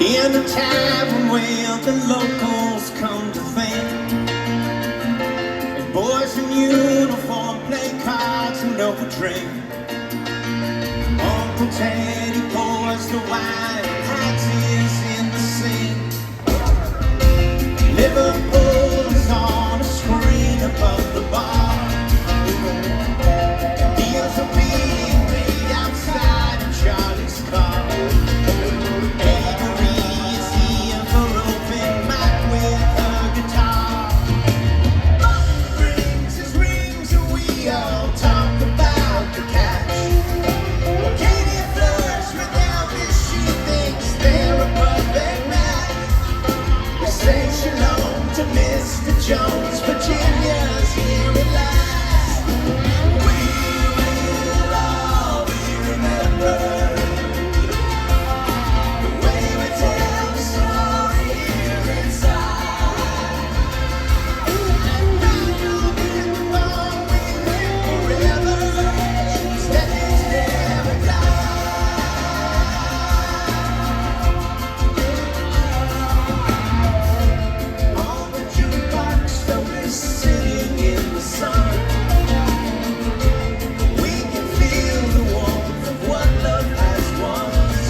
In a tavern where the locals come to think, and boys in uniform play cards and drink. Uncle Teddy pours the wine and hides his in the sink. Liverpool is on a screen above the bar. Deals are being made outside of Charlie's car. Avery is here for open mic with her guitar. Mom rings his rings and we all talk about the catch. Katie flirts with Elvis, she thinks they're a perfect match. We say shalom to Mr. Jones, Virginia's here at last. We will all be remembered, the way we tell the story here inside. And right on in the bone we live forever, stepping never on the jukebox, Elvis sitting in the sun. We can feel the warmth of what love has once.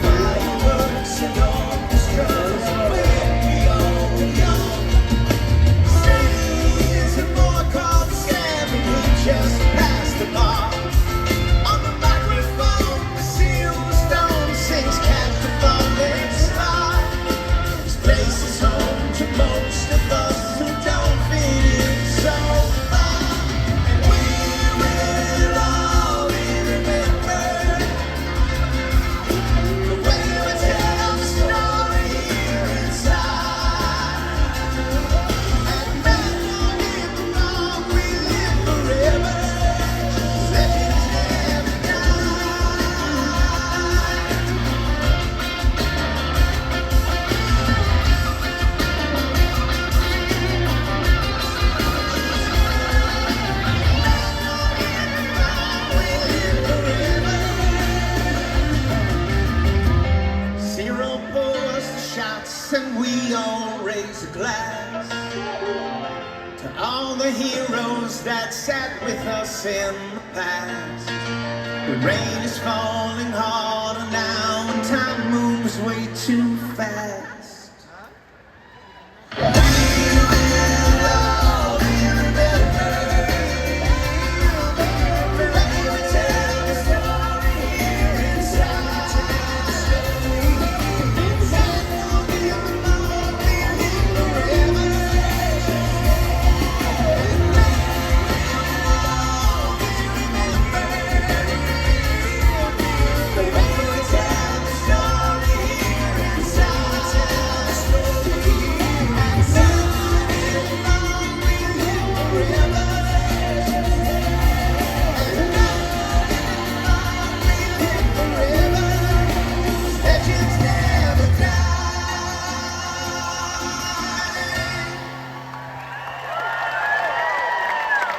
Fireworks and orchestras when we all were young. Stays a boy called Sam and he just passed the bar. On the microphone, Silver Stone sings "Catch the Falling Star." This place is home to most of us who don't fit in so far. And we will all be remembered, the way we tell the story here inside. And right on in the wrong we live forever, legends never Zero pours the shots and we all raise a glass to all the heroes that sat with us in the past. The rain is falling harder now and time moves way too